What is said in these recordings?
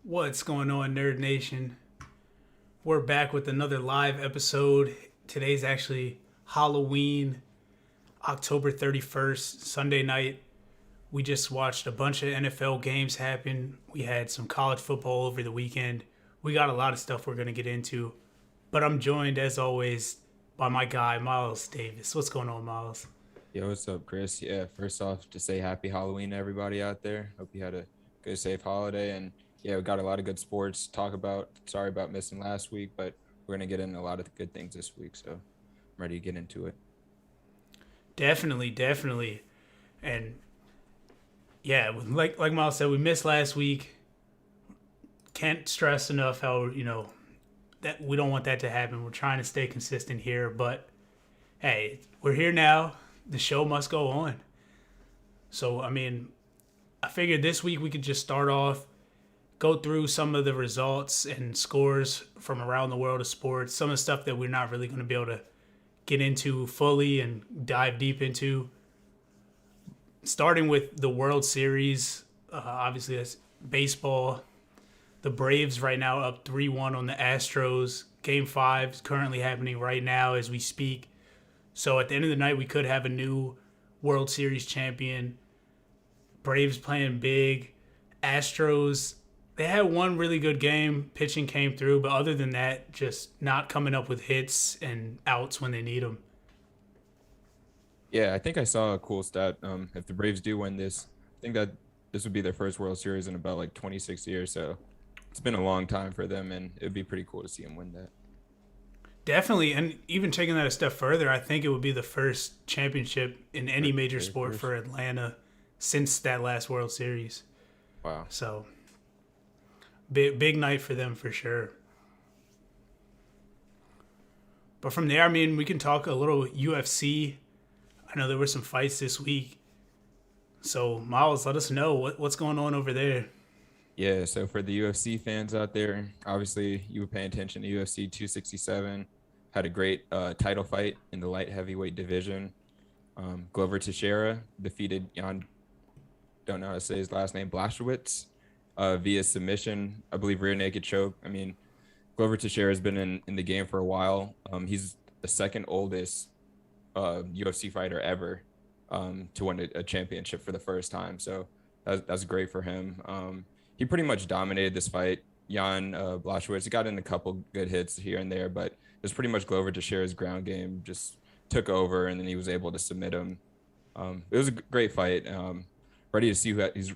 What's going on, Nerd Nation? We're back with another live episode. Today's actually Halloween, October 31st, Sunday night. We just watched a bunch of NFL games happen. We had some college football over the weekend. We got a lot of stuff we're going to get into. But I'm joined, as always, by my guy, Miles Davis. What's going on, Miles? Yo, what's up, Chris? Yeah, first off, to say happy Halloween to everybody out there. Hope you had a good, safe holiday. And yeah, we got a lot of good sports to talk about. Sorry about missing last week, but we're going to get into a lot of good things this week. So I'm ready to get into it. Definitely, definitely. And yeah, like Miles said, we missed last week. Can't stress enough how, that we don't want that to happen. We're trying to stay consistent here, but hey, we're here now. The show must go on. So, I figured this week we could just start off, go through some of the results and scores from around the world of sports, some of the stuff that we're not really going to be able to get into fully and dive deep into. Starting with the World Series, obviously that's baseball. The Braves right now up 3-1 on the Astros. Game 5 is currently happening right now as we speak. So at the end of the night, we could have a new World Series champion. Braves playing big. Astros, they had one really good game. Pitching came through, but other than that, just not coming up with hits and outs when they need them. Yeah, I think I saw a cool stat. If the Braves do win this, I think that this would be their first World Series in about like 26 years. So it's been a long time for them, and it'd be pretty cool to see them win that. Definitely, and even taking that a step further, I think it would be the first championship in any major Very sport first. for Atlanta since that last World Series. Wow. So big night for them for sure. But from there, we can talk a little UFC. I know there were some fights this week. So Miles, let us know what's going on over there. Yeah, so for the UFC fans out there, obviously you were paying attention to UFC 267. Had a great title fight in the light heavyweight division. Glover Teixeira defeated Jan, don't know how to say his last name, Blachowicz, via submission, I believe rear naked choke. I mean, Glover Teixeira has been in the game for a while. He's the second oldest UFC fighter ever to win a championship for the first time. So that's great for him. He pretty much dominated this fight. Jan Blachowicz, he got in a couple good hits here and there, but it was pretty much Glover Teixeira's ground game just took over, and then he was able to submit him. It was a great fight. Ready to see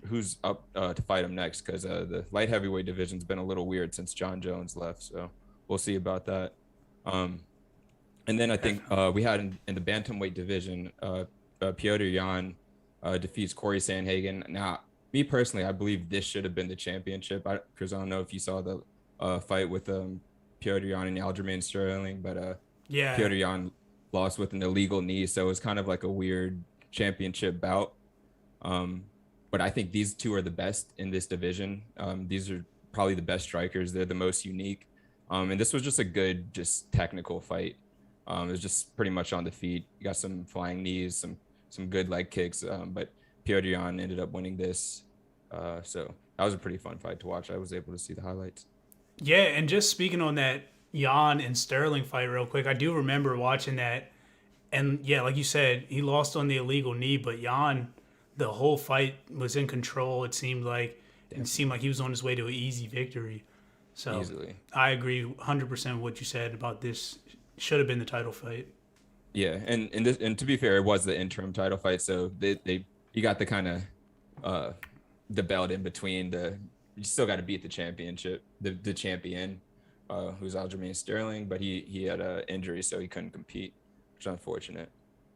who's up to fight him next, because the light heavyweight division's been a little weird since John Jones left. So we'll see about that. And then I think we had in the bantamweight division, Piotr Jan defeats Corey Sandhagen. Now, me personally, I believe this should have been the championship. Because I don't know if you saw the fight with Piotr Jan and Aljamain Sterling, but Yeah, Piotr Jan lost with an illegal knee, so it was kind of like a weird championship bout. But I think these two are the best in this division. These are probably the best strikers. They're the most unique. And this was just a good, just technical fight. It was just pretty much on the feet. You got some flying knees, some good leg kicks. But Piotr Jan ended up winning this. So that was a pretty fun fight to watch. I was able to see the highlights. yeah, and just speaking on that Jan and Sterling fight real quick, I do remember watching that, and yeah, like you said, he lost on the illegal knee, but Jan, the whole fight was in control. It seemed like, and it seemed like he was on his way to an easy victory. So Easily. I agree 100% with what you said about this. Should have been the title fight. Yeah, and to be fair, it was the interim title fight, so they you got the kind of the belt in between. You still got to beat the championship, the champion, who's Aljamain Sterling, but he had an injury, so he couldn't compete, which is unfortunate.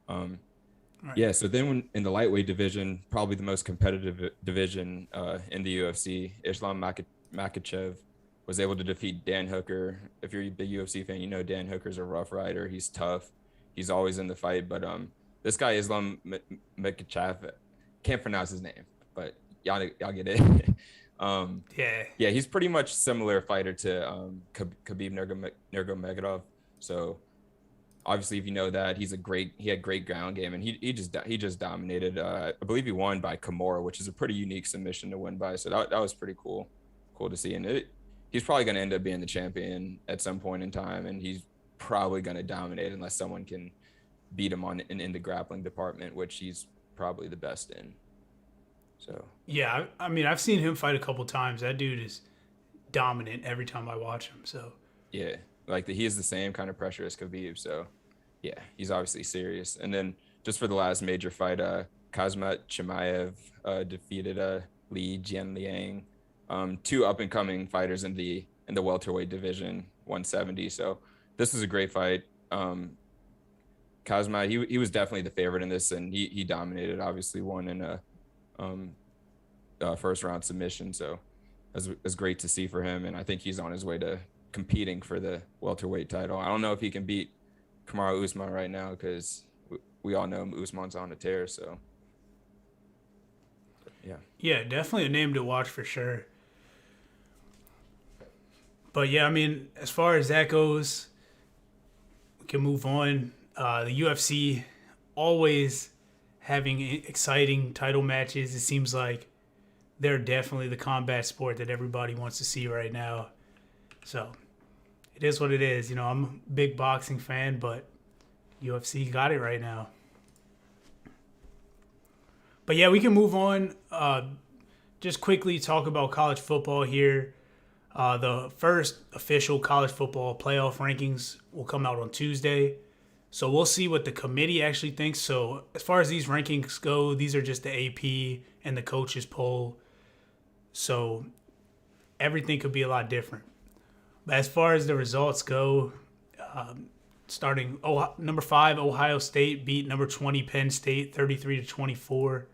Right. Yeah, so then in the lightweight division, probably the most competitive division in the UFC, Islam Makhachev was able to defeat Dan Hooker. If you're a big UFC fan, you know Dan Hooker's a rough rider. He's tough. He's always in the fight. But this guy, Islam Makhachev, can't pronounce his name, but y'all get it. Yeah. Yeah, he's pretty much similar fighter to Khabib Nurmagomedov. So obviously, if you know that, he had great ground game, and he just dominated. I believe he won by Kimura, which is a pretty unique submission to win by. So that was pretty cool. cool to see. And he's probably going to end up being the champion at some point in time, and he's probably going to dominate unless someone can beat him in the grappling department, which he's probably the best in. So Yeah, I mean, I've seen him fight a couple times. That dude is dominant every time I watch him. So yeah, like he is the same kind of pressure as Khabib. So yeah, he's obviously serious. And then just for the last major fight, Kazmat Chimaev defeated Li Jianliang, two up and coming fighters in the welterweight division, 170. So this is a great fight. Kazmat, he was definitely the favorite in this, and he dominated. Obviously, won in a first round submission. So it's great to see for him, and I think he's on his way to competing for the welterweight title. I don't know if he can beat Kamaru Usman right now because we all know Usman's on a tear. So yeah, definitely a name to watch for sure. But yeah, I mean, as far as that goes, we can move on. The UFC always having exciting title matches. It seems like they're definitely the combat sport that everybody wants to see right now. So it is what it is. You know, I'm a big boxing fan, but UFC got it right now. But yeah, we can move on. Just quickly talk about college football here. The first official college football playoff rankings will come out on Tuesday. So we'll see what the committee actually thinks. So as far as these rankings go, these are just the AP and the coaches poll. So everything could be a lot different. But as far as the results go, starting number 5, Ohio State beat number 20 Penn State 33-24.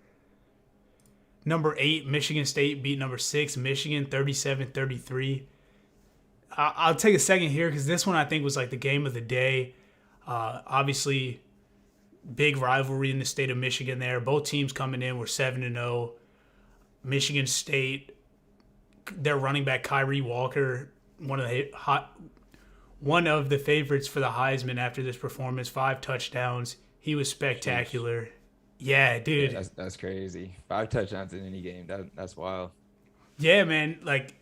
Number 8, Michigan State beat number 6 Michigan 37-33. I'll take a second here because this one I think was like the game of the day. Obviously, big rivalry in the state of Michigan there. Both teams coming in were 7-0. Michigan State, their running back Kyrie Walker, one of the favorites for the Heisman after this performance, 5 touchdowns. He was spectacular. Jeez. Yeah, dude. Yeah, that's crazy. 5 touchdowns in any game. That's wild. Yeah, man. Like,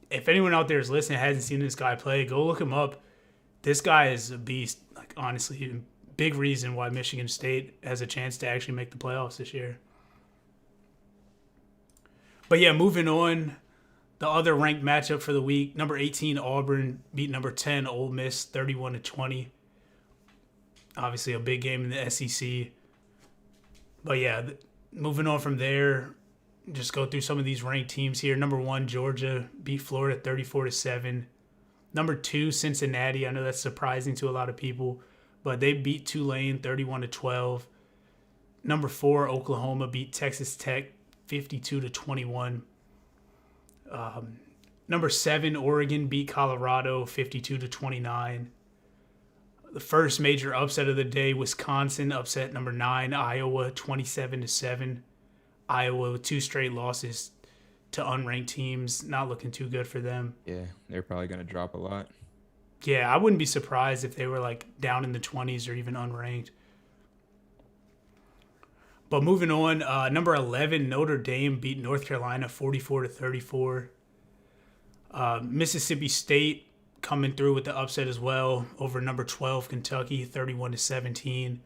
if anyone out there is listening hasn't seen this guy play, go look him up. This guy is a beast. Like, honestly, big reason why Michigan State has a chance to actually make the playoffs this year. But yeah, moving on, the other ranked matchup for the week, number 18 Auburn beat number 10 Ole Miss 31-20. Obviously, a big game in the SEC. But yeah, moving on from there, just go through some of these ranked teams here. Number 1 Georgia beat Florida 34-7. Number 2 Cincinnati. I know that's surprising to a lot of people, but they beat Tulane 31-12. Number 4 Oklahoma beat Texas Tech 52-21. Number 7 Oregon beat Colorado 52-29. The first major upset of the day, Wisconsin upset number 9 Iowa 27-7. Iowa with 2 straight losses to unranked teams, not looking too good for them. Yeah, they're probably going to drop a lot. Yeah, I wouldn't be surprised if they were like down in the 20s or even unranked. But moving on, number 11 Notre Dame beat North Carolina 44-34. Mississippi State coming through with the upset as well over number 12 Kentucky 31-17.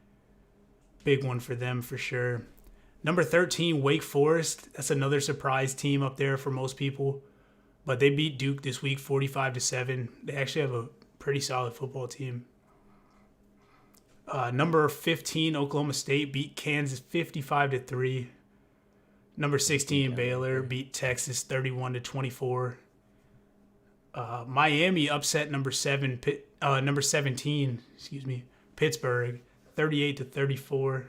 Big one for them for sure. Number 13 Wake Forest, that's another surprise team up there for most people, but they beat Duke this week 45-7. They actually have a pretty solid football team. Number 15 Oklahoma State beat Kansas 55-3. Number 16 Baylor beat Texas 31-24. Miami upset number 17, Pittsburgh 38-34.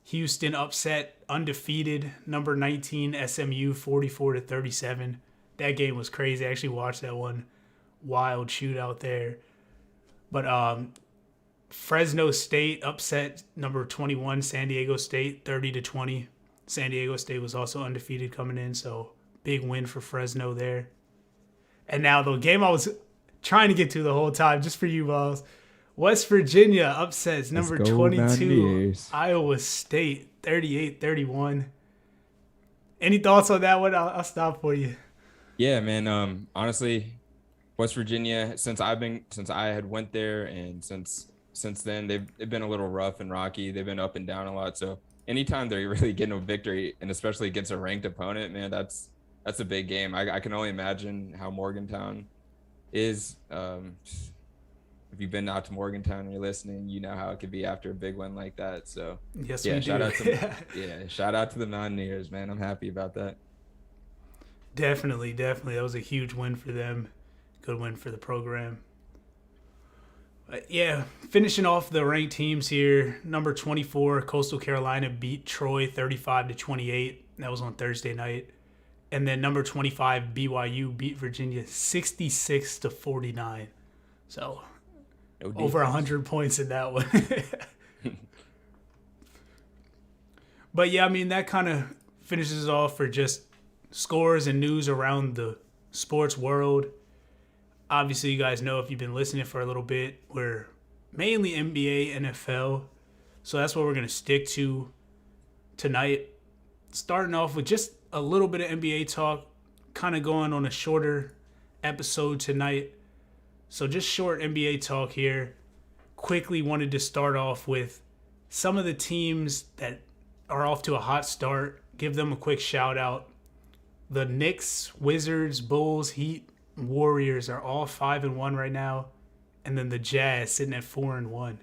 Houston upset undefeated number 19 SMU 44-37. That game was crazy. I actually watched that one. Wild shootout there. But Fresno State upset number 21 San Diego State 30-20. San Diego State was also undefeated coming in, so big win for Fresno there. And now the game I was trying to get to the whole time, just for you, Balls. West Virginia upsets number 22 Iowa State 38-31. Any thoughts on that one? I'll stop for you. Yeah, man. Honestly, West Virginia, since I had went there, and since then they've been a little rough and rocky. They've been up and down a lot. So anytime they're really getting a victory, and especially against a ranked opponent, man, that's a big game. I can only imagine how Morgantown is. If you've been out to Morgantown and you're listening, you know how it could be after a big win like that. So Yes, yeah, we do. shout out to the Mountaineers, man. I'm happy about that. Definitely, definitely. That was a huge win for them. Good win for the program. But yeah, finishing off the ranked teams here. Number 24, Coastal Carolina beat Troy 35-28. That was on Thursday night. And then number 25, BYU beat Virginia 66-49. So No over defense. 100 points in that one. But yeah, I mean, that kind of finishes off for just scores and news around the sports world. Obviously, you guys know if you've been listening for a little bit, we're mainly NBA, NFL. So that's what we're going to stick to tonight. Starting off with just a little bit of NBA talk, kind of going on a shorter episode tonight. So just short NBA talk here. Quickly wanted to start off with some of the teams that are off to a hot start. Give them a quick shout out. The Knicks, Wizards, Bulls, Heat, Warriors are all 5-1 right now, and then the Jazz sitting at 4-1.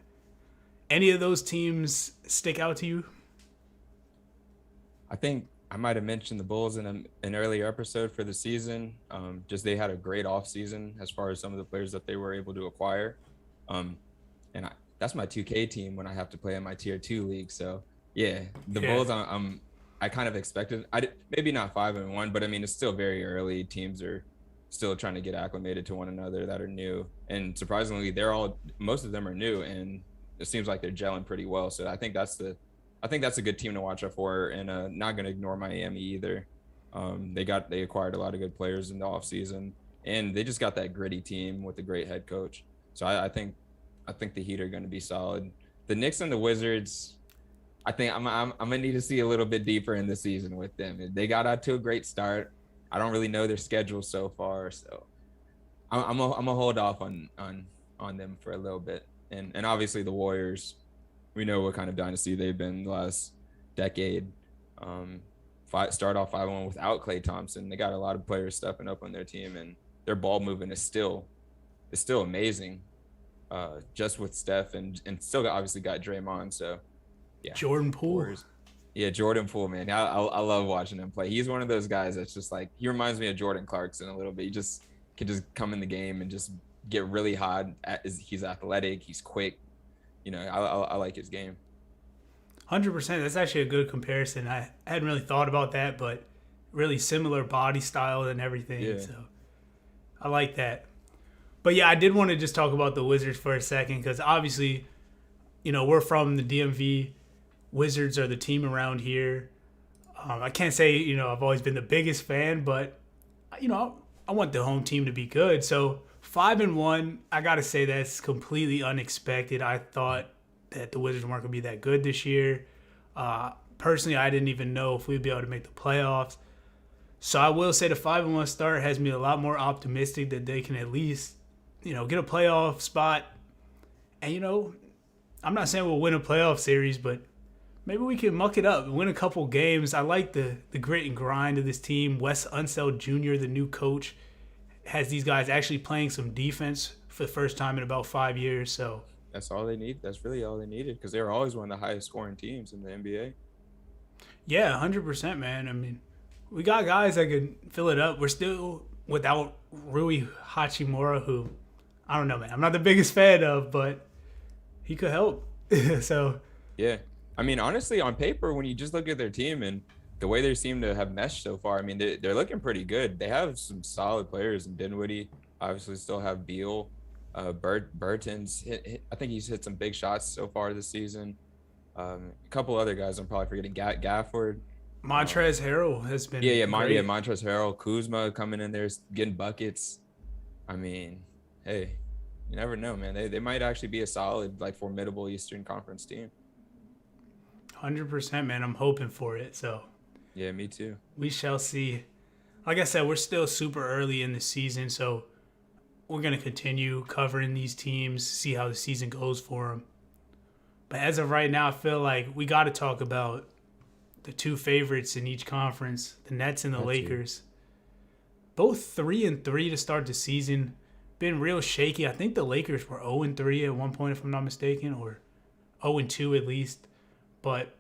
Any of those teams stick out to you? I think I might have mentioned the Bulls in an earlier episode for the season. Just they had a great offseason as far as some of the players that they were able to acquire. And that's my 2K team when I have to play in my tier 2 league. So yeah, the Bulls, I kind of expected. Maybe not 5-1, but I mean it's still very early. Teams are still trying to get acclimated to one another that are new, and surprisingly, most of them are new, and it seems like they're gelling pretty well. So I think that's a good team to watch out for, and not going to ignore Miami either. They acquired a lot of good players in the offseason, and they just got that gritty team with a great head coach. So I think the Heat are going to be solid. The Knicks and the Wizards, I think I'm gonna need to see a little bit deeper in the season with them. They got out to a great start. I don't really know their schedule so far, so I'm gonna hold off on them for a little bit. And obviously the Warriors, we know what kind of dynasty they've been the last decade. Start off 5-1 without Klay Thompson. They got a lot of players stepping up on their team, and their ball movement is still amazing. Just with Steph and still obviously got Draymond. So yeah, Jordan Poole. Warriors. Yeah, Jordan Poole, man. I love watching him play. He's one of those guys that's just like, he reminds me of Jordan Clarkson a little bit. He just can just come in the game and just get really hot. He's athletic. He's quick. I like his game. 100%. That's actually a good comparison. I hadn't really thought about that, but really similar body style and everything. Yeah. So I like that. But yeah, I did want to just talk about the Wizards for a second because obviously, we're from the DMV. Wizards are the team around here. I can't say, I've always been the biggest fan, but, I want the home team to be good. So 5-1, I got to say that's completely unexpected. I thought that the Wizards weren't going to be that good this year. Personally, I didn't even know if we'd be able to make the playoffs. So I will say the 5-1 start has me a lot more optimistic that they can at least, get a playoff spot. And, I'm not saying we'll win a playoff series, but maybe we can muck it up, win a couple games. I like the grit and grind of this team. Wes Unseld Jr., the new coach, has these guys actually playing some defense for the first time in about 5 years. So That's all they need. That's really all they needed, because they were always one of the highest scoring teams in the NBA. yeah, 100%, man. I mean, we got guys that can fill it up. We're still without Rui Hachimura, who I don't know, man. I'm not the biggest fan of, but he could help. So Yeah. I mean, honestly, on paper, when you just look at their team and the way they seem to have meshed so far, I mean, they're looking pretty good. They have some solid players in Dinwiddie. Obviously, still have Beal. Burton's I think he's hit some big shots so far this season. A couple other guys I'm probably forgetting. Gafford. Montrezl Harrell has been great. Montrezl Harrell, Kuzma coming in there getting buckets. I mean, hey, you never know, man. They might actually be a solid, like, formidable Eastern Conference team. 100%, man. I'm hoping for it. So Yeah, me too. we shall see. like I said, we're still super early in the season, so we're gonna continue covering these teams, see how the season goes for them. But as of right now, I feel like we got to talk about the two favorites in each conference, the Nets and the Got to. Lakers. Both 3-3 to start the season. Been real shaky. I think the Lakers were 0-3 at one point, if I'm not mistaken, or 0-2 at least. But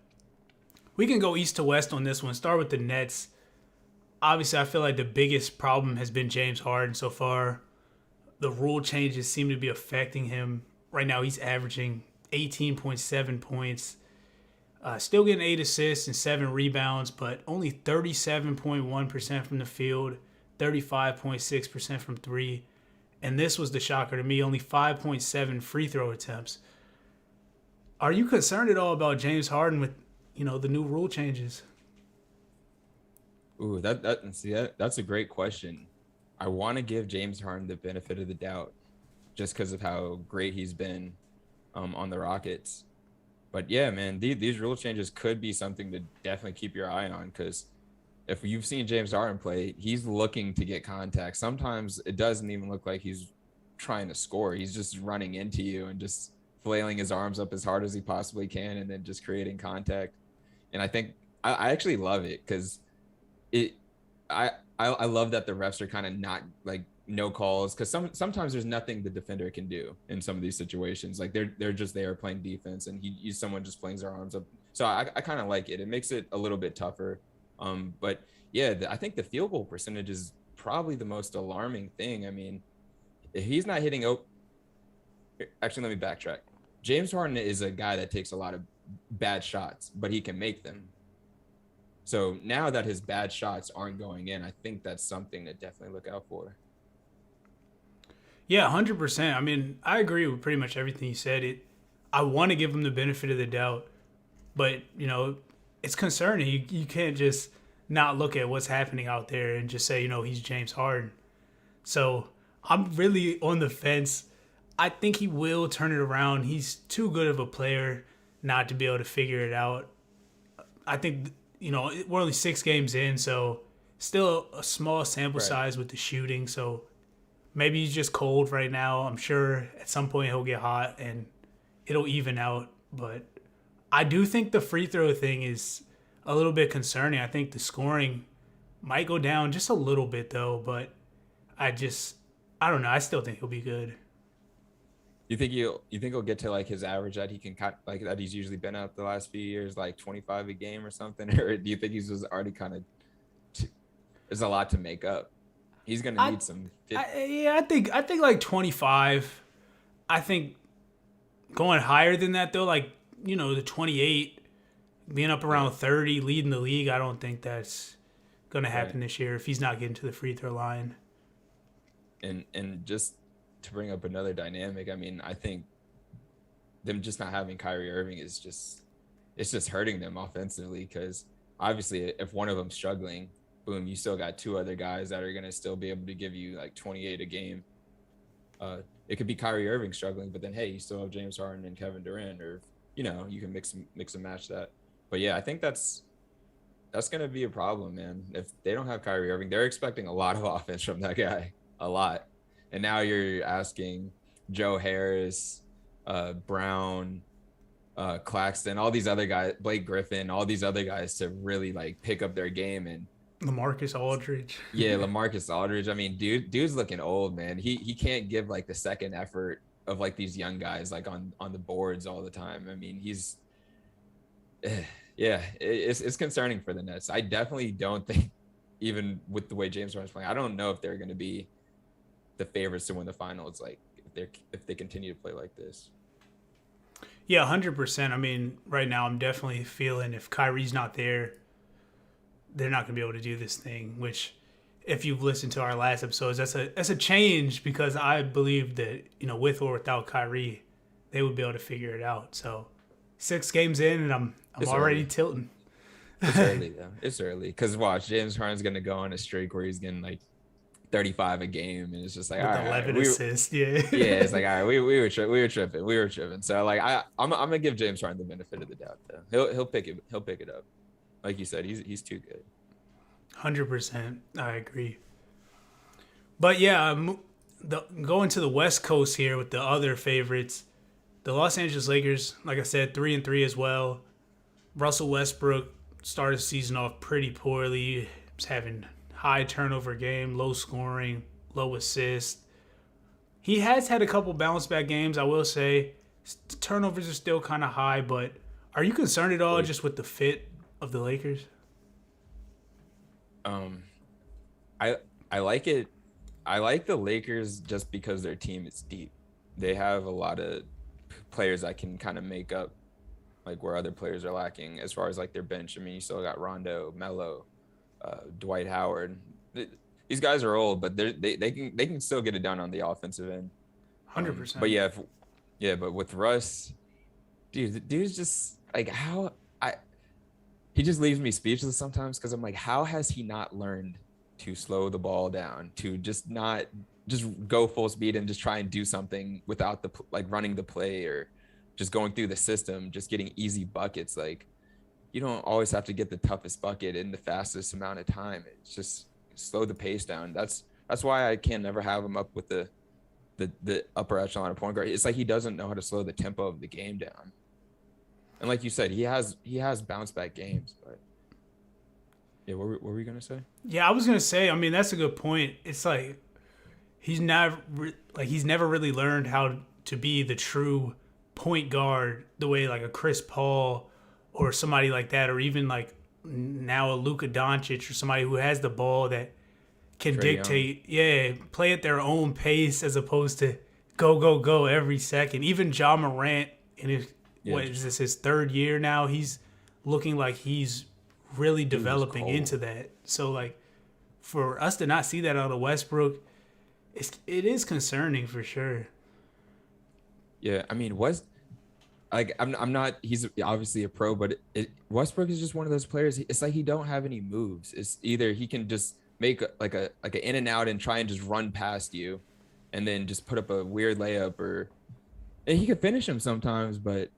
we can go east to west on this one. Start with the Nets. Obviously, I feel like the biggest problem has been James Harden so far. The rule changes seem to be affecting him. Right now, he's averaging 18.7 points. Still getting 8 assists and 7 rebounds, but only 37.1% from the field, 35.6% from three. And this was the shocker to me, only 5.7 free throw attempts. Are you concerned at all about James Harden with, the new rule changes? Ooh, that's a great question. I want to give James Harden the benefit of the doubt just because of how great he's been on the Rockets. But yeah, man, these rule changes could be something to definitely keep your eye on, because if you've seen James Harden play, he's looking to get contact. Sometimes it doesn't even look like he's trying to score. He's just running into you and just flailing his arms up as hard as he possibly can and then just creating contact. And I think I actually love it because I love that the refs are kind of not like no calls, because sometimes there's nothing the defender can do in some of these situations. Like they're just there playing defense, and someone just flings their arms up. So I kind of like it. It makes it a little bit tougher. But yeah, I think the field goal percentage is probably the most alarming thing. I mean, if he's not hitting actually, let me backtrack. James Harden is a guy that takes a lot of bad shots, but he can make them. So now that his bad shots aren't going in, I think that's something to definitely look out for. Yeah, 100%. I mean, I agree with pretty much everything you said. I want to give him the benefit of the doubt, but, it's concerning. You can't just not look at what's happening out there and just say, he's James Harden. So I'm really on the fence. I think he will turn it around. He's too good of a player not to be able to figure it out. I think, we're only 6 games in, so still a small sample size with the shooting. So maybe he's just cold right now. I'm sure at some point he'll get hot and it'll even out. But I do think the free throw thing is a little bit concerning. I think the scoring might go down just a little bit, though. But I don't know. I still think he'll be good. You think he'll get to like his average that he can like that he's usually been at the last few years, like 25 a game or something, or do you think he's just already kind of there's a lot to make up? He's gonna need some. I think like 25. I think going higher than that though, like the 28, being up around 30, leading the league. I don't think that's gonna happen this year if he's not getting to the free throw line. And just to bring up another dynamic, I mean, I think them just not having Kyrie Irving is just hurting them offensively, because obviously if one of them's struggling, boom, you still got 2 other guys that are going to still be able to give you like 28 a game. It could be Kyrie Irving struggling, but then, hey, you still have James Harden and Kevin Durant, or, you can mix and match that. But yeah, I think that's going to be a problem, man. If they don't have Kyrie Irving, they're expecting a lot of offense from that guy, a lot. And now you're asking Joe Harris, Brown, Claxton, all these other guys, Blake Griffin, all these other guys to really like pick up their game. And LaMarcus Aldridge. Yeah, LaMarcus Aldridge. I mean, dude's looking old, man. He can't give like the second effort of like these young guys like on the boards all the time. I mean, it's concerning for the Nets. I definitely don't think, even with the way James Harden's playing, I don't know if they're going to be the favorites to win the finals, like if they continue to play like this. Yeah, 100%. I mean, right now I'm definitely feeling if Kyrie's not there, they're not going to be able to do this thing, which if you've listened to our last episodes, that's a change, because I believe that, with or without Kyrie, they would be able to figure it out. So 6 games in and I'm already tilting. It's early though. It's early, because watch, James Harden's going to go on a streak where he's getting like 35 a game, and it's just like, with all right, 11 assists. Yeah, it's like, all right, we were tripping. So like I'm gonna give James Harden the benefit of the doubt though. He'll pick it up. Like you said, he's too good. 100%. I agree. But yeah, going to the West Coast here with the other favorites, the Los Angeles Lakers, like I said, 3-3 as well. Russell Westbrook started the season off pretty poorly. He's having high turnover game, low scoring, low assist. He has had a couple bounce back games, I will say. Turnovers are still kind of high, but are you concerned at all just with the fit of the Lakers? Um, I I like it. I like the Lakers just because their team is deep. They have a lot of players that can kind of make up like where other players are lacking as far as like their bench. I mean, you still got Rondo, Melo, Dwight Howard. These guys are old, but they can still get it done on the offensive end. But 100%. yeah, but with Russ, dude, the dude's just like how I he just leaves me speechless sometimes because I'm like, how has he not learned to slow the ball down, to just not just go full speed and just try and do something without the like running the play or just going through the system, just getting easy buckets. Like you don't always have to get the toughest bucket in the fastest amount of time. It's just slow the pace down. That's why I can never have him up with the upper echelon of point guard. It's like he doesn't know how to slow the tempo of the game down. And like you said, he has bounce back games, but yeah, what were we gonna say? Yeah, I was gonna say. I mean, that's a good point. It's like he's never really learned how to be the true point guard the way like a Chris Paul or somebody like that, or even like now a Luka Doncic or somebody who has the ball that can Trae dictate, yeah, play at their own pace as opposed to go go go every second. Even Ja Morant in his what is this his third year now? He's looking like he's really developing into that. So like for us to not see that out of Westbrook, it is concerning for sure. Yeah, I mean, I'm not. He's obviously a pro, but Westbrook is just one of those players. It's like he don't have any moves. It's either he can just make like an in and out and try and just run past you, and then just put up a weird layup, or and he can finish him sometimes, but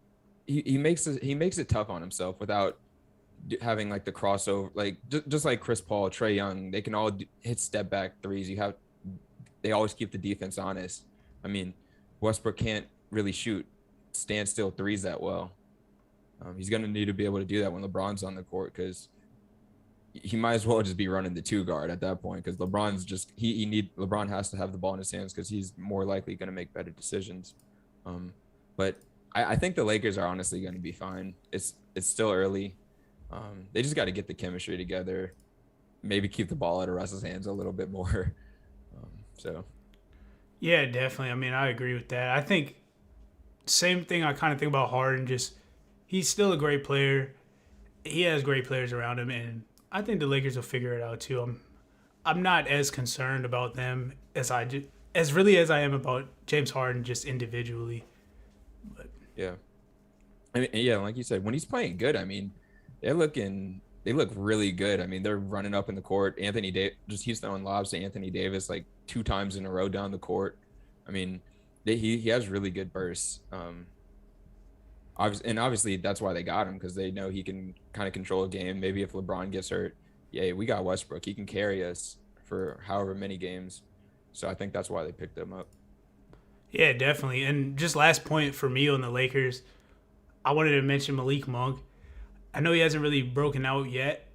he makes it tough on himself without having like the crossover, like just like Chris Paul, Trae Young. They can all hit step back threes. They always keep the defense honest. I mean, Westbrook can't really shoot standstill threes that well. He's going to need to be able to do that when LeBron's on the court because he might as well just be running the two guard at that point because LeBron's just LeBron has to have the ball in his hands because he's more likely going to make better decisions. But I think the Lakers are honestly going to be fine. It's still early. They just got to get the chemistry together, maybe keep the ball out of Russ's hands a little bit more. So. Yeah, definitely. I mean, I agree with that. I think same thing I kind of think about Harden. Just he's still a great player. He has great players around him, and I think the Lakers will figure it out too. I'm not as concerned about them as as I am about James Harden just individually. But Yeah. I mean, yeah, like you said, when he's playing good, I mean, they look really good. I mean, they're running up in the court. He's throwing lobs to Anthony Davis like 2 times in a row down the court. I mean, he has really good bursts. Obviously that's why they got him because they know he can kind of control a game. Maybe if LeBron gets hurt, yeah, we got Westbrook. He can carry us for however many games. So I think that's why they picked him up. yeah, definitely. And just last point for me on the Lakers, I wanted to mention Malik Monk. I know he hasn't really broken out yet,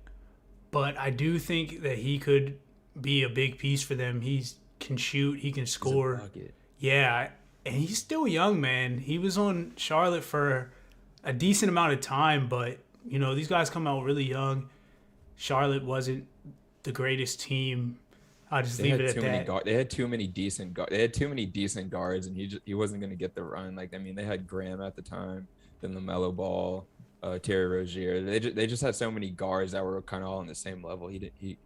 but I do think that he could be a big piece for them. He can shoot, he can score. Yeah, and he's still young, man. He was on Charlotte for a decent amount of time, but you know these guys come out really young. Charlotte wasn't the greatest team. I'll just leave it at that. They had too many decent guards. They had too many decent guards, and he wasn't going to get the run. Like I mean, they had Graham at the time, then LaMelo Ball, Terry Rozier. They just had so many guards that were kind of all on the same level. He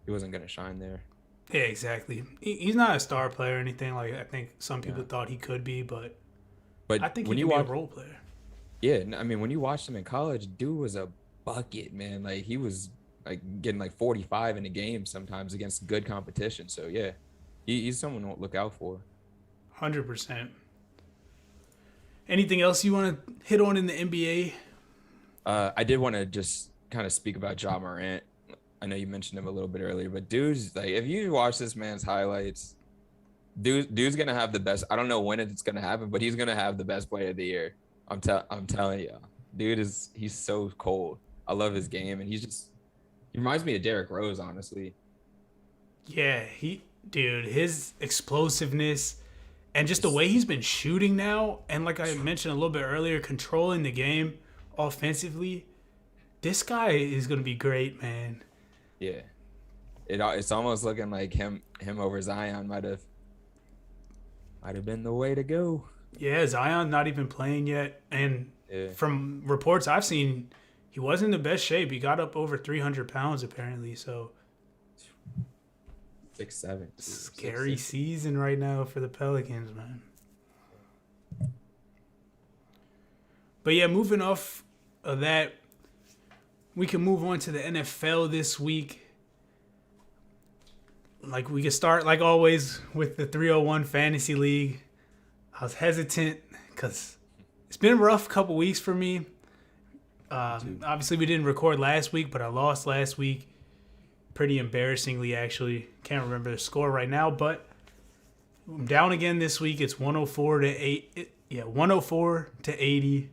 wasn't going to shine there. Yeah, exactly. He's not a star player or anything. Like I think some people thought he could be, but I think he can be a role player. Yeah, I mean, when you watched him in college, dude was a bucket, man. Like he was like getting like 45 in a game sometimes against good competition. So yeah, he's someone to look out for. 100%. Anything else you want to hit on in the NBA? I did want to just kind of speak about Ja Morant. I know you mentioned him a little bit earlier, but dude's like, if you watch this man's highlights, dude's gonna have the best. I don't know when it's gonna happen, but he's gonna have the best player of the year. I'm telling you, he's so cold. I love his game, and he reminds me of Derrick Rose, honestly. Yeah, dude, his explosiveness and just the It's, way he's been shooting now, and like I mentioned a little bit earlier, controlling the game offensively. This guy is gonna be great, man. yeah, it's almost looking like him over Zion might have been the way to go. Yeah, Zion not even playing yet, and Yeah, from reports I've seen, he wasn't in the best shape. He got up over 300 pounds apparently, so 6'7", scary 6'6". season right now for the Pelicans, man. But yeah, moving off of that, we can move on to the NFL this week. Like we can start like always with the 301 Fantasy League. I was hesitant because it's been a rough couple weeks for me. Obviously, we didn't record last week, but I lost last week. Pretty embarrassingly, actually. Can't remember the score right now, but I'm down again this week. It's 104 to 8. Yeah, 104 to 80.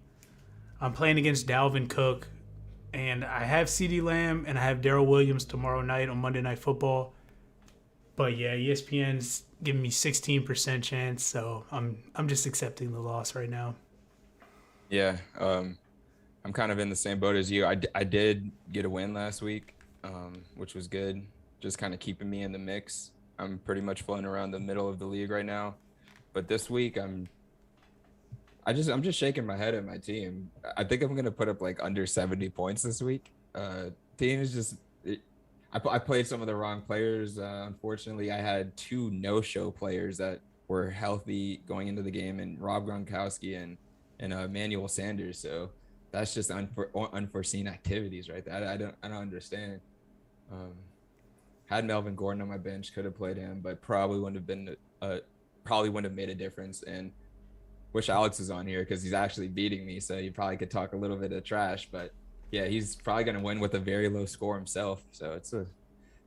I'm playing against Dalvin Cook, and I have CeeDee Lamb and I have Darrell Williams tomorrow night on Monday Night Football. But yeah, ESPN's giving me 16% chance, so I'm just accepting the loss right now. Yeah, I'm kind of in the same boat as you. I did get a win last week, which was good. Just kind of keeping me in the mix. I'm pretty much floating around the middle of the league right now. But this week I'm just shaking my head at my team. I think I'm gonna put up like under 70 points this week. Team is just I played some of the wrong players. Unfortunately, I had two no-show players that were healthy going into the game, and Rob Gronkowski and Emmanuel Sanders. So that's just unforeseen activities, right? That I don't understand. Had Melvin Gordon on my bench, could have played him, but probably wouldn't have made a difference. And wish Alex is on here because he's actually beating me, so you probably could talk a little bit of trash, but. Yeah, he's probably gonna win with a very low score himself. So it's a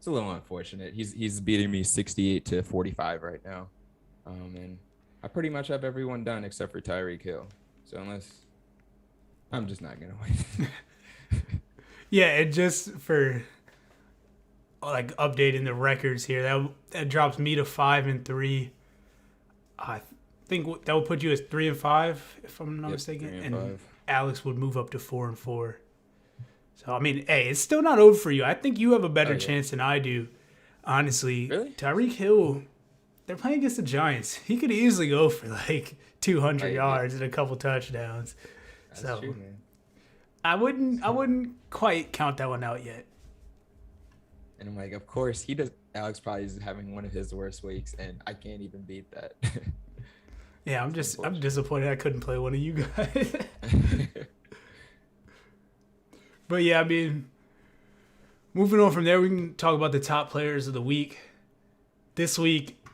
little unfortunate. He's beating me 68 to 45 right now, and I pretty much have everyone done except for Tyreek Hill. So unless I'm just not gonna win. Yeah, and just for like updating the records here, that drops me to 5-3. I think that will put you as 3-5 if I'm not mistaken, 3-5. Alex would move up to 4-4. So, I mean, hey, it's still not over for you. I think you have a better chance than I do, honestly. Really? Tyreek Hill, they're playing against the Giants. He could easily go for like 200 yards and a couple touchdowns. That's so, true, man. I wouldn't quite count that one out yet. And I'm like, of course, Alex probably is having one of his worst weeks, and I can't even beat that. Yeah, I'm disappointed I couldn't play one of you guys. But yeah, I mean, moving on from there, we can talk about the top players of the week. This week,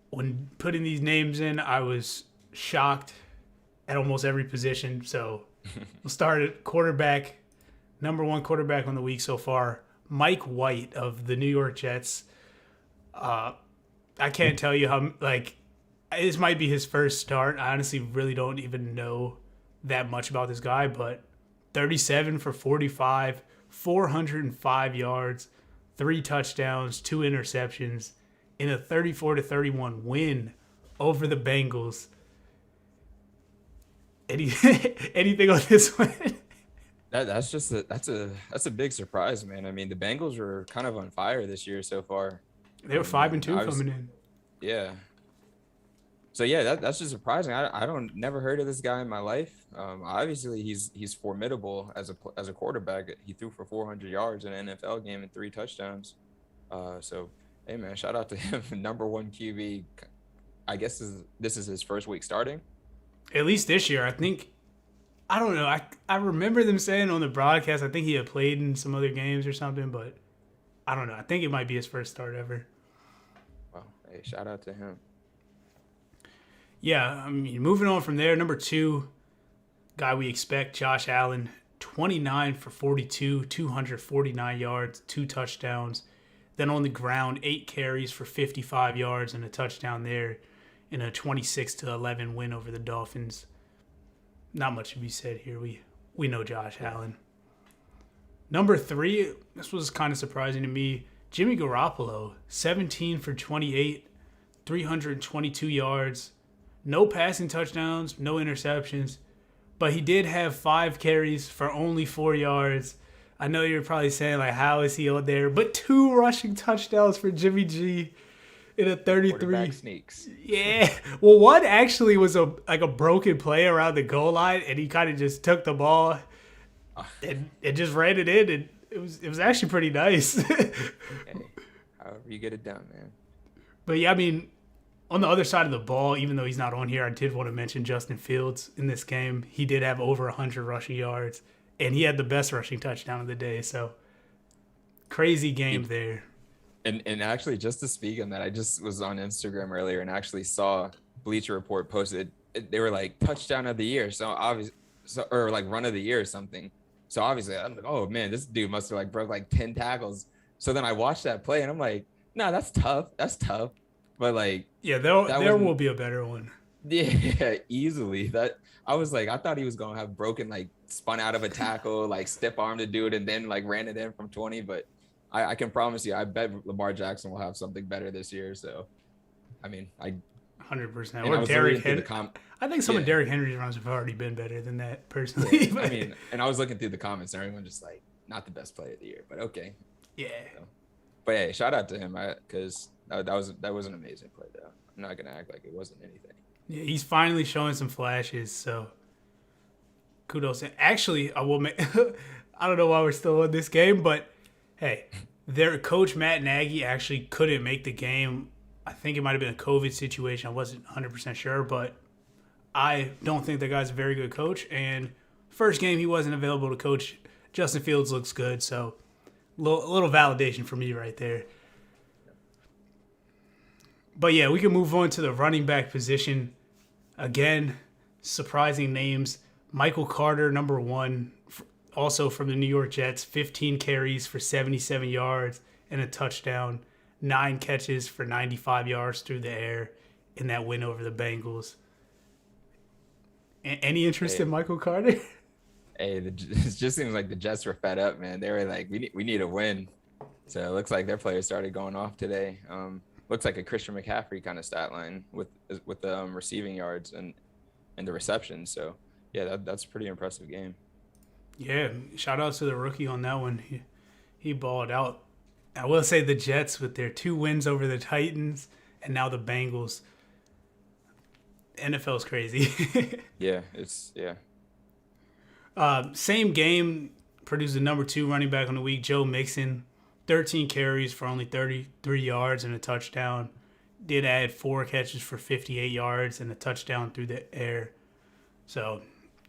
when putting these names in, I was shocked at almost every position. So we'll start at quarterback. Number one quarterback on the week so far, Mike White of the New York Jets. I can't tell you how, like, this might be his first start. I honestly really don't even know that much about this guy, but 37 for 45, 405 yards, 3 touchdowns, 2 interceptions in a 34-31 win over the Bengals. Anything on this one? That's a big surprise, man. I mean, the Bengals were kind of on fire this year so far. They were 5-2 coming in. Yeah. So yeah, that's just surprising. I don't never heard of this guy in my life. Obviously he's formidable as a quarterback. He threw for 400 yards in an NFL game and 3 touchdowns. So hey man, shout out to him. Number 1 QB. I guess this is his first week starting. At least this year, I think. I don't know. I remember them saying on the broadcast, I think he had played in some other games or something, but I don't know. I think it might be his first start ever. Wow. Hey, shout out to him. Yeah, I mean, moving on from there, number 2, guy we expect, Josh Allen. 29 for 42, 249 yards, 2 touchdowns. Then on the ground, 8 carries for 55 yards and a touchdown there in a 26-11 win over the Dolphins. Not much to be said here. We know Josh Allen. Number 3, this was kind of surprising to me. Jimmy Garoppolo, 17 for 28, 322 yards. No passing touchdowns, no interceptions. But he did have 5 carries for only 4 yards. I know you're probably saying, like, how is he on there? But 2 rushing touchdowns for Jimmy G in a 33. Quarterback sneaks. Yeah. Well, one actually was a broken play around the goal line, and he kind of just took the ball and just ran it in, and it was actually pretty nice. Hey, however you get it done, man. But yeah, I mean, on the other side of the ball, even though he's not on here, I did want to mention Justin Fields in this game. He did have over 100 rushing yards, and he had the best rushing touchdown of the day. So crazy game there. And actually, just to speak on that, I just was on Instagram earlier and actually saw Bleacher Report posted. They were like touchdown of the year, or like run of the year or something. So obviously, I'm like, oh man, this dude must have like broke like 10 tackles. So then I watched that play and I'm like, nah, that's tough. That's tough. But like, yeah, there will be a better one. Yeah, easily. That I was like, I thought he was gonna have broken, like spun out of a tackle, like stiff armed a dude, and then like ran it in from 20. But I can promise you, I bet Lamar Jackson will have something better this year. So, I mean, 100%. Or Derrick Henry. I think some of Yeah. Derrick Henry's runs have already been better than that, personally. I mean, and I was looking through the comments, and everyone just like, not the best play of the year, but okay. Yeah. So, but hey, shout out to him, because that was an amazing play, though. I'm not gonna act like it wasn't anything. Yeah, he's finally showing some flashes, so kudos. And actually, I will make. I don't know why we're still in this game, but hey, their coach Matt Nagy actually couldn't make the game. I think it might have been a COVID situation. I wasn't 100% sure, but I don't think that guy's a very good coach. And first game he wasn't available to coach. Justin Fields looks good, so a little validation for me right there. But yeah, we can move on to the running back position. Again, surprising names. Michael Carter, number 1, also from the New York Jets, 15 carries for 77 yards and a touchdown, 9 catches for 95 yards through the air in that win over the Bengals. Any interest in Michael Carter? Hey, it just seems like the Jets were fed up, man. They were like, we need a win. So it looks like their players started going off today. Looks like a Christian McCaffrey kind of stat line with the receiving yards and the receptions. So yeah, that's a pretty impressive game. Yeah, shout out to the rookie on that one. He balled out. I will say the Jets with their 2 wins over the Titans and now the Bengals. NFL's crazy. Yeah. Same game, produced the number 2 running back on the week, Joe Mixon. 13 carries for only 33 yards and a touchdown. Did add 4 catches for 58 yards and a touchdown through the air. So,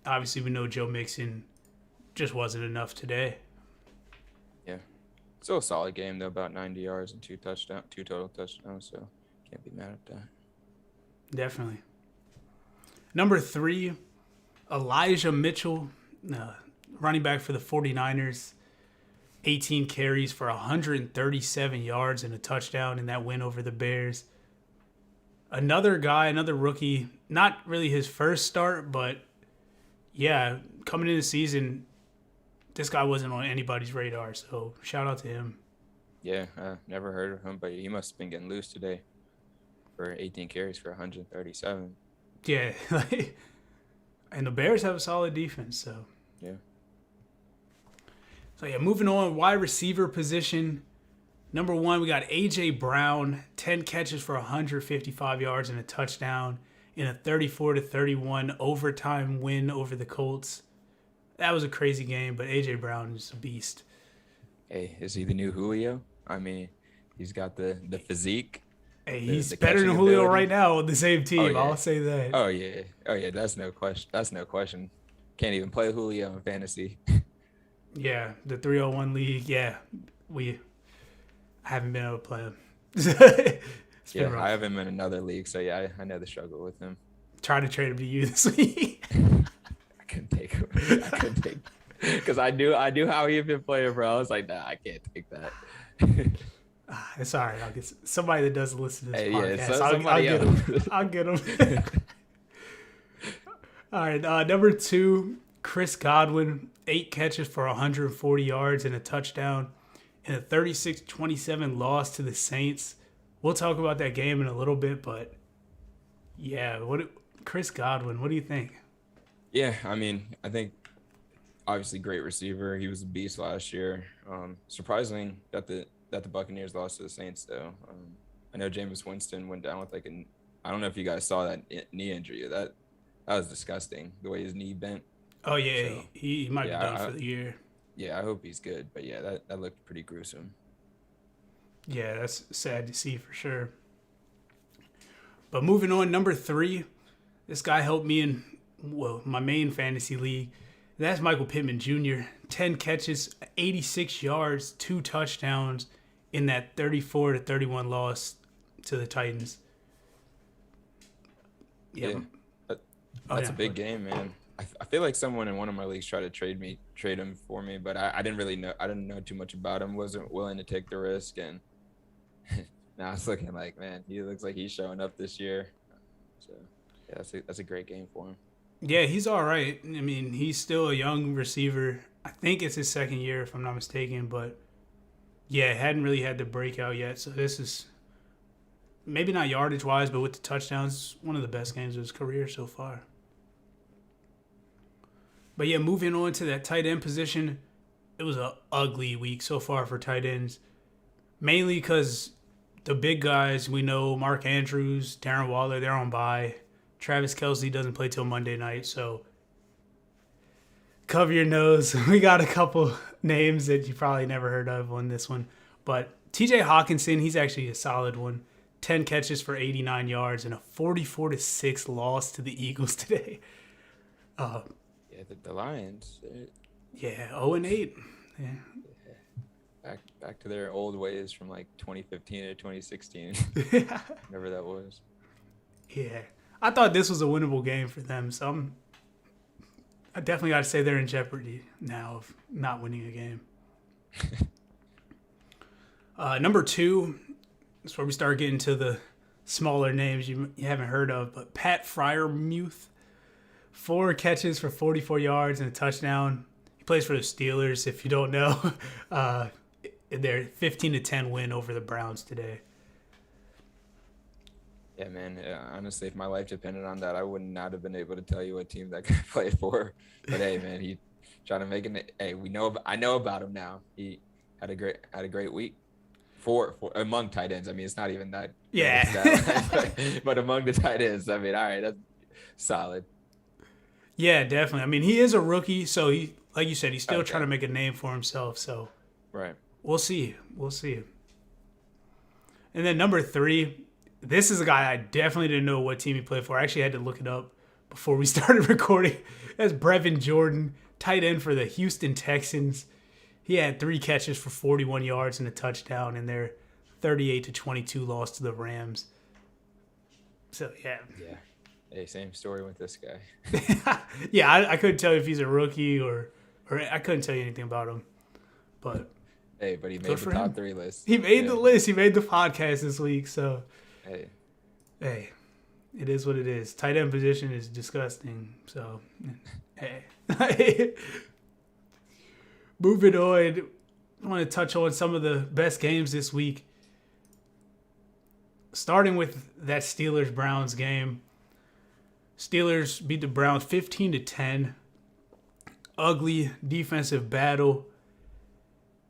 obviously, we know Joe Mixon just wasn't enough today. Yeah. Still a solid game, though, about 90 yards and 2 total touchdowns. So, can't be mad at that. Definitely. Number 3, Elijah Mitchell, running back for the 49ers. 18 carries for 137 yards and a touchdown in that win over the Bears. Another rookie, not really his first start, but yeah, coming into the season, this guy wasn't on anybody's radar, so shout out to him. Yeah, never heard of him, but he must have been getting loose today for 18 carries for 137. Yeah, and the Bears have a solid defense, so. Yeah. So, yeah, moving on, wide receiver position. Number 1, we got A.J. Brown, 10 catches for 155 yards and a touchdown in a 34-31 overtime win over the Colts. That was a crazy game, but A.J. Brown is a beast. Hey, is he the new Julio? I mean, he's got the physique. Hey, he's better than Julio right now on the same team. Oh, yeah. I'll say that. Oh, yeah. That's no question. Can't even play Julio in fantasy. Yeah, the 301 league. Yeah, I haven't been able to play him. Yeah, I have him in another league, so yeah, I know the struggle with him. Try to trade him to you this week. I couldn't take him. Because I knew how he had been playing, bro. I was like, nah, I can't take that. It's all right. I'll get somebody that does listen to this Hey, yeah, podcast. I'll somebody get else. him. I'll get him. All right. Number 2, Chris Godwin, 8 catches for 140 yards and a touchdown in a 36-27 loss to the Saints. We'll talk about that game in a little bit, but yeah, Chris Godwin, what do you think? Yeah, I mean, I think obviously great receiver. He was a beast last year. Surprising that the Buccaneers lost to the Saints, though. I know Jameis Winston went down with I don't know if you guys saw that knee injury. That was disgusting, the way his knee bent. Oh yeah, So, he might be yeah, done for the year. Yeah, I hope he's good. But yeah, that looked pretty gruesome. Yeah, that's sad to see for sure. But moving on, number 3, this guy helped me in my main fantasy league. That's Michael Pittman Jr. 10 catches, 86 yards, 2 touchdowns in that 34-31 loss to the Titans. Yeah, that's a big game, man. I feel like someone in one of my leagues tried to trade him for me, but I didn't really know. I didn't know too much about him. Wasn't willing to take the risk, and now it's looking like, man, he looks like he's showing up this year. So yeah, that's a great game for him. Yeah, he's all right. I mean, he's still a young receiver. I think it's his second year, if I'm not mistaken. But, yeah, hadn't really had the breakout yet. So this is maybe not yardage-wise, but with the touchdowns, one of the best games of his career so far. But, yeah, moving on to that tight end position, it was an ugly week so far for tight ends. Mainly because the big guys, we know Mark Andrews, Darren Waller, they're on bye. Travis Kelce doesn't play till Monday night, so cover your nose. We got a couple names that you probably never heard of on this one. But TJ Hawkinson, he's actually a solid one. 10 catches for 89 yards and a 44-6 loss to the Eagles today. Yeah, the Lions. Yeah, 0-8. Yeah. Back to their old ways from like 2015 to 2016. Whatever that was. Yeah. I thought this was a winnable game for them, so I definitely got to say they're in jeopardy now of not winning a game. Number 2, that's where we start getting to the smaller names you haven't heard of, but Pat Freiermuth, 4 catches for 44 yards and a touchdown. He plays for the Steelers, if you don't know. Their 15-10 win over the Browns today. Yeah, man. Honestly, if my life depended on that, I would not have been able to tell you what team that guy played for. But hey, man, he trying to make it. Hey, I know about him now. He had a great week for among tight ends. I mean, it's not even that. Yeah. but among the tight ends, I mean, all right, that's solid. Yeah, definitely. I mean, he is a rookie, so he, like you said, he's still trying to make a name for himself. So right, we'll see. And then number 3. This is a guy I definitely didn't know what team he played for. I actually had to look it up before we started recording. That's Brevin Jordan, tight end for the Houston Texans. He had 3 catches for 41 yards and a touchdown in their 38-22 loss to the Rams. So, yeah. Yeah. Hey, same story with this guy. Yeah, I couldn't tell you if he's a rookie or I couldn't tell you anything about him. But hey, but he made the top 3 list. He made the list. He made the podcast this week, so... Hey, it is what it is. Tight end position is disgusting. So, hey. Moving on, I want to touch on some of the best games this week. Starting with that Steelers-Browns game. Steelers beat the Browns 15-10. Ugly defensive battle.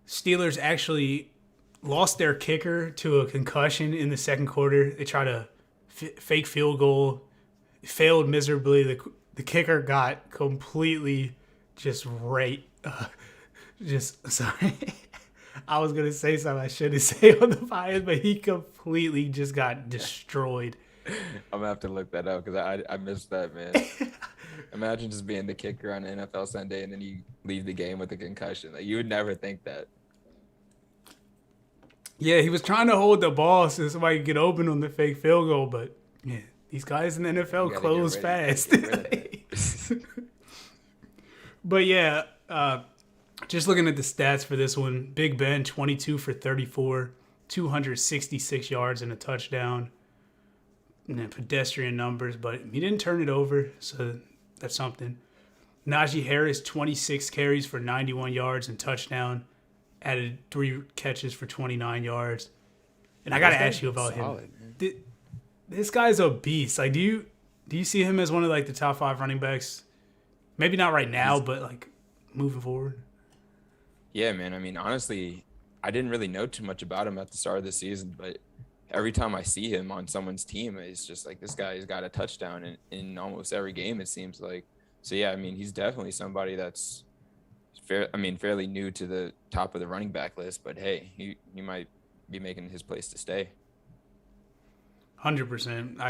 Steelers actually lost their kicker to a concussion in the second quarter. They tried a fake field goal. It failed miserably. The kicker got completely just sorry. I was going to say something I shouldn't say on the podcast, but he completely just got destroyed. I'm going to have to look that up because I missed that, man. Imagine just being the kicker on NFL Sunday and then you leave the game with a concussion. Like, you would never think that. Yeah, he was trying to hold the ball so somebody could get open on the fake field goal, but yeah, these guys in the NFL close fast. But yeah, Just looking at the stats for this one, Big Ben 22 for 34, 266 yards and a touchdown. And then pedestrian numbers, but he didn't turn it over, so that's something. Najee Harris 26 carries for 91 yards and touchdown, added 3 catches for 29 yards. And I got to ask you about him. This guy's a beast. Like, do you see him as one of like the top 5 running backs? Maybe not right now, but like moving forward. Yeah, man. I mean, honestly, I didn't really know too much about him at the start of the season, but every time I see him on someone's team, it's just like this guy's got a touchdown in almost every game, it seems like. So, yeah, I mean, he's definitely somebody that's fairly new to the top of the running back list, but hey, he might be making his place to stay. 100%.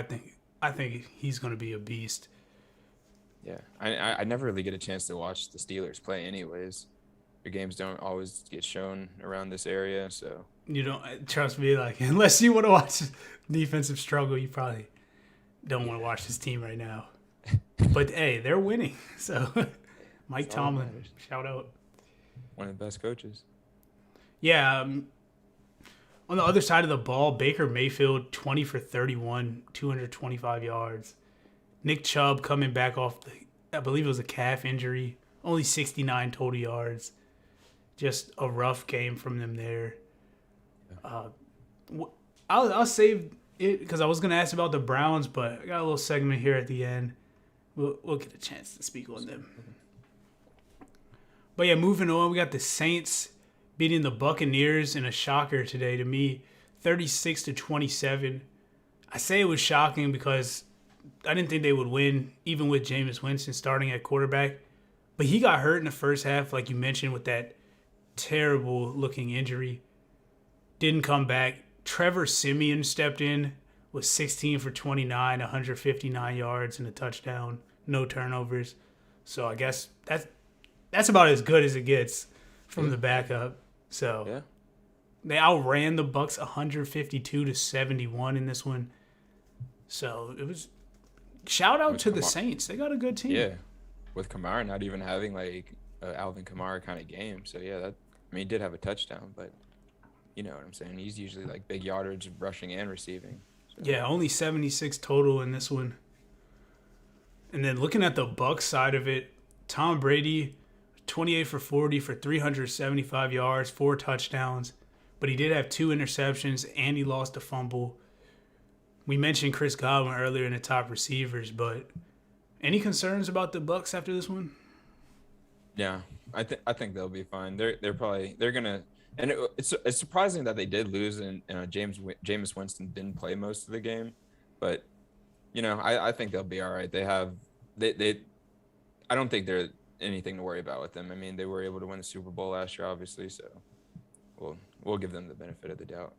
I think he's going to be a beast. Yeah, I never really get a chance to watch the Steelers play anyways. Your games don't always get shown around this area, so. You don't, trust me, like, unless you want to watch defensive struggle, you probably don't want to watch this team right now. But, hey, they're winning, so Mike Tomlin, shout out. One of the best coaches. Yeah, on the other side of the ball, Baker Mayfield, 20 for 31, 225 yards. Nick Chubb coming back off, I believe it was a calf injury, only 69 total yards. Just a rough game from them there. I'll save it because I was going to ask about the Browns, but I got a little segment here at the end. We'll get a chance to speak on them. But yeah, moving on, we got the Saints beating the Buccaneers in a shocker today to me, 36-27. I say it was shocking because I didn't think they would win, even with Jameis Winston starting at quarterback. But he got hurt in the first half, like you mentioned, with that terrible-looking injury. Didn't come back. Trevor Siemian stepped in, was 16 for 29, 159 yards and a touchdown, no turnovers. So I guess that's about as good as it gets from the backup. So yeah. They outran the Bucs 152-71 in this one. So it was shout out to the Saints. They got a good team. Yeah, with Kamara not even having like Alvin Kamara kind of game. So yeah, he did have a touchdown, but you know what I'm saying. He's usually like big yardage, rushing and receiving. So. Yeah, only 76 total in this one. And then looking at the Bucs side of it, Tom Brady, 28 for 40 for 375 yards, 4 touchdowns, but he did have 2 interceptions and he lost a fumble. We mentioned Chris Godwin earlier in the top receivers, but any concerns about the Bucs after this one? Yeah, I think they'll be fine. They're gonna, and it's surprising that they did lose and Jameis Winston didn't play most of the game, but you know I think they'll be all right. I don't think they're anything to worry about with them. I mean, they were able to win the Super Bowl last year, obviously, so we'll give them the benefit of the doubt.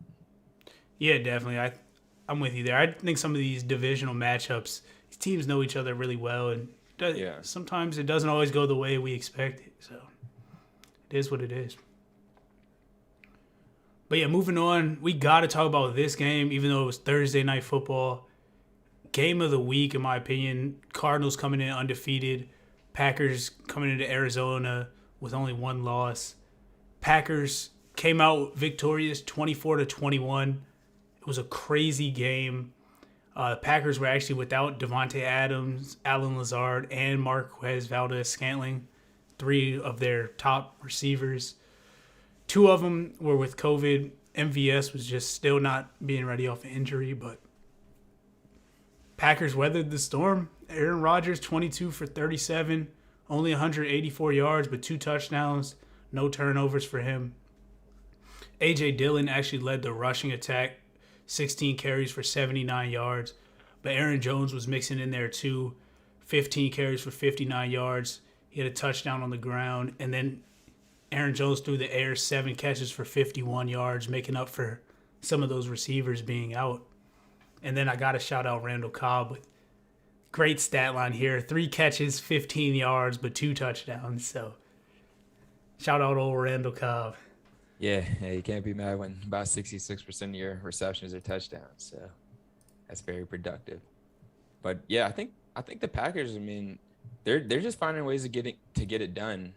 Yeah, definitely. I'm with you there. I think some of these divisional matchups, these teams know each other really well, and sometimes it doesn't always go the way we expect it. So it is what it is. But yeah, moving on, we got to talk about this game, even though it was Thursday Night Football. Game of the week, in my opinion. Cardinals coming in undefeated. Packers coming into Arizona with only 1 loss. Packers came out victorious 24-21. It was a crazy game. Packers were actually without Devontae Adams, Alan Lazard, and Marquez Valdez-Scantling, 3 of their top receivers. 2 of them were with COVID. MVS was just still not being ready off an injury, but Packers weathered the storm. Aaron Rodgers, 22 for 37, only 184 yards, but 2 touchdowns, no turnovers for him. A.J. Dillon actually led the rushing attack, 16 carries for 79 yards, but Aaron Jones was mixing in there too, 15 carries for 59 yards. He had a touchdown on the ground, and then Aaron Jones threw the air, 7 catches for 51 yards, making up for some of those receivers being out. And then I got to shout out Randall Cobb with great stat line here. 3 catches, 15 yards, but 2 touchdowns. So shout out old Randall Cobb. Yeah, you can't be mad when about 66% of your receptions are touchdowns. So that's very productive. But yeah, I think the Packers, I mean, they're just finding ways to get it done.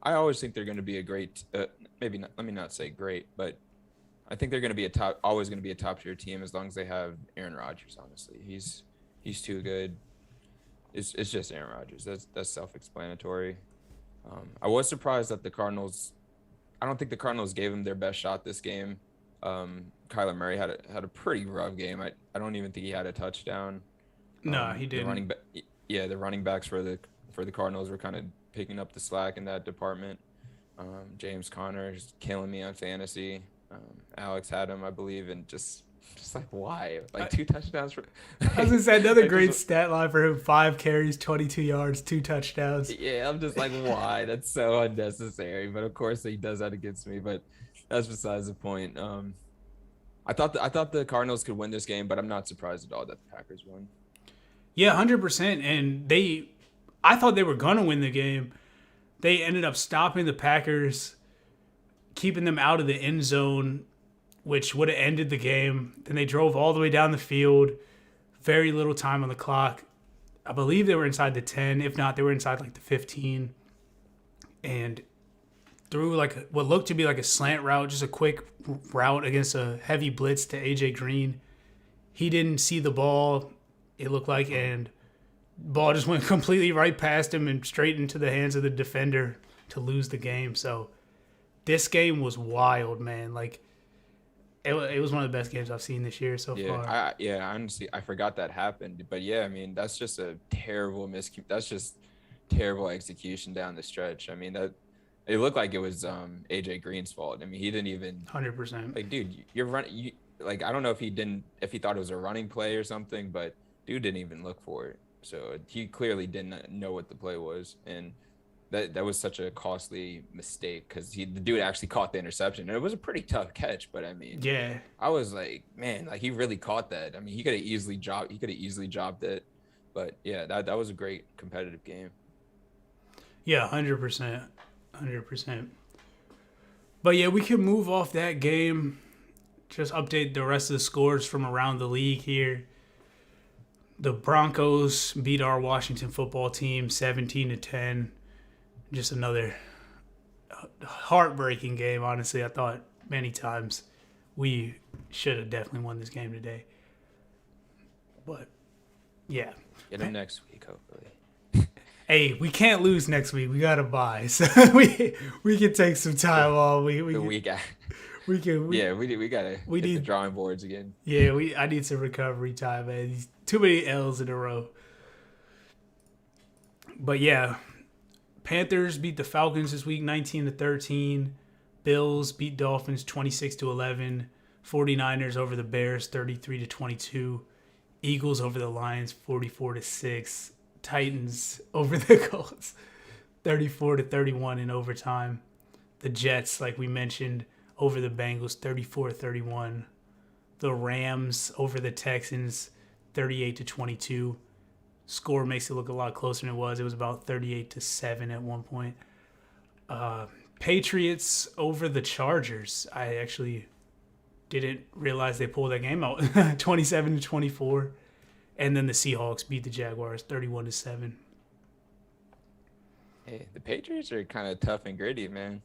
I always think they're going to be a great, maybe not. Let me not say great, but I think they're going to be always going to be a top tier team as long as they have Aaron Rodgers. Honestly, he's too good. It's just Aaron Rodgers. That's self-explanatory. I was surprised that the Cardinals. I don't think the Cardinals gave him their best shot this game. Kyler Murray had a pretty rough game. I don't even think he had a touchdown. No, he The didn't. the running backs for the Cardinals were kind of picking up the slack in that department. James Conner is killing me on fantasy. Alex had him, I believe, and just like why? Like 2 touchdowns for. I was gonna say another like, great stat line for him: 5 carries, 22 yards, 2 touchdowns. Yeah, I'm just like, why? That's so unnecessary. But of course, he does that against me. But that's besides the point. I thought the Cardinals could win this game, but I'm not surprised at all that the Packers won. Yeah, 100%. And I thought they were gonna win the game. They ended up stopping the Packers, keeping them out of the end zone, which would have ended the game. Then they drove all the way down the field. Very little time on the clock. I believe they were inside the 10. If not, they were inside like the 15. And threw like what looked to be like a slant route, just a quick route against a heavy blitz to AJ Green. He didn't see the ball, it looked like, and ball just went completely right past him and straight into the hands of the defender to lose the game. So this game was wild, man. Like it was one of the best games I've seen this year so far. Honestly, I forgot that happened. But yeah, I mean, that's just a terrible that's just terrible execution down the stretch. I mean, that it looked like it was AJ Green's fault. I mean, he didn't even 100%. like, dude, you're running. Like, I don't know if he thought it was a running play or something, but dude didn't even look for it. So he clearly didn't know what the play was, and that was such a costly mistake because the dude actually caught the interception, and it was a pretty tough catch. But I mean, Yeah. I was like, man, like he really caught that. I mean, he could have easily dropped it, but yeah, that was a great competitive game. Yeah, 100%. 100%. But yeah, we can move off that game. Just update the rest of the scores from around the league here. The Broncos beat our Washington football team 17-10. Just another heartbreaking game, honestly. I thought many times we should have definitely won this game today. But yeah. Get him next week, hopefully. Hey, we can't lose next week. We gotta buy, so we can take some time off. We gotta hit the drawing boards again. Yeah, I need some recovery time, man. Too many L's in a row. But yeah, Panthers beat the Falcons this week 19-13. Bills beat Dolphins 26-11. 49ers over the Bears 33-22. Eagles over the Lions 44-6. Titans over the Colts 34-31 in overtime. The Jets, like we mentioned, over the Bengals 34-31. The Rams over the Texans 38-22. Score makes it look a lot closer than it was. It was about 38-7 at one point. Patriots over the Chargers. I actually didn't realize they pulled that game out. 27-24. And then the Seahawks beat the Jaguars 31-7. Hey, the Patriots are kind of tough and gritty, man.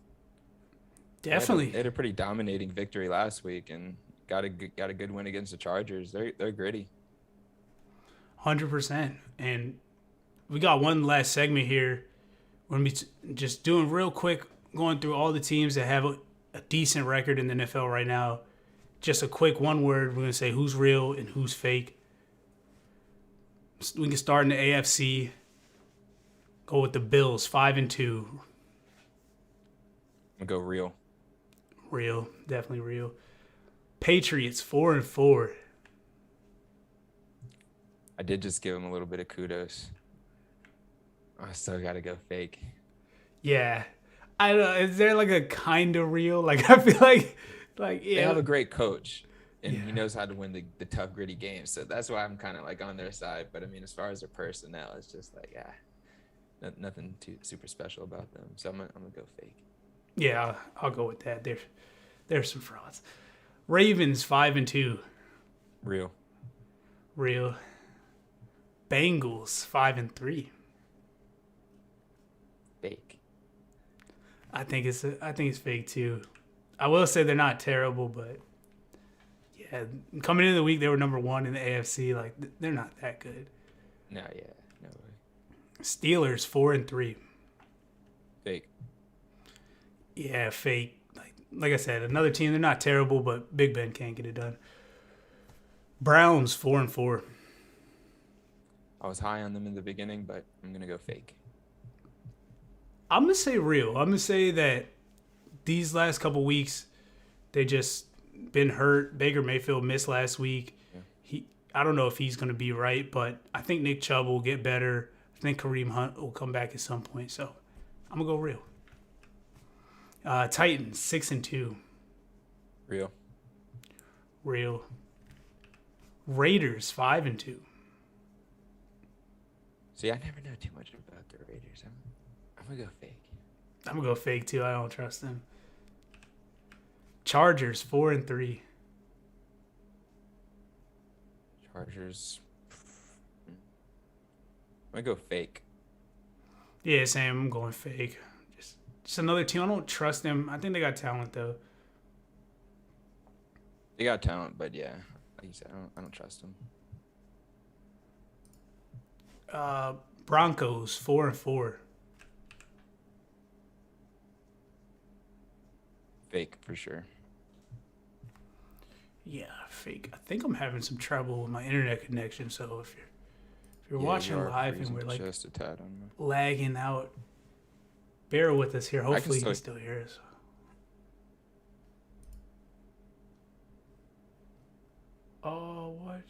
Definitely. They had a pretty dominating victory last week and got a good win against the Chargers. They're gritty. 100%. And we got one last segment here. We're going to be just doing real quick, going through all the teams that have a decent record in the NFL right now. Just a quick one word. We're going to say who's real and who's fake. We can start in the AFC. Go with the Bills, 5-2. I'm gonna go real. Real, definitely real. Patriots, 4-4. I did just give them a little bit of kudos. I still gotta go fake. Yeah, I don't know. Is there like a kind of real? Like I feel like yeah. They have a great coach. And he knows how to win the tough, gritty games. So that's why I'm kind of like on their side. But I mean, as far as their personnel, it's just like, nothing too super special about them. So I'm gonna go fake. Yeah, I'll go with that. There's some frauds. Ravens 5-2. Real. Bengals 5-3. Fake. I think it's fake too. I will say they're not terrible, but yeah, coming into the week they were number 1 in the AFC. Like they're not that good. No, yeah, no way. Steelers 4-3. Fake. Yeah, fake. Like I said, another team. They're not terrible, but Big Ben can't get it done. Browns 4-4. I was high on them in the beginning, but I'm gonna go fake. I'm gonna say real. I'm gonna say that these last couple weeks they just been hurt. Baker Mayfield missed last week. Yeah. I don't know if he's gonna be right, but I think Nick Chubb will get better. I think Kareem Hunt will come back at some point. So I'm gonna go real. Titans 6-2. Real. Real. Raiders 5-2. See, I never know too much about the Raiders. I'm gonna go fake. I'm gonna go fake too. I don't trust them. Chargers 4-3. Chargers. I'm gonna go fake. Yeah, Sam, I'm going fake. Just another team. I don't trust them. I think they got talent though. They got talent, but yeah, like you said, I don't trust them. Broncos 4-4. Fake for sure. Yeah, fake. I think I'm having some trouble with my internet connection. So if you're Yeah, watching you are live and freezing we're like just a tad on me. lagging out, bear with us here. Hopefully you can still hear us. Oh, what?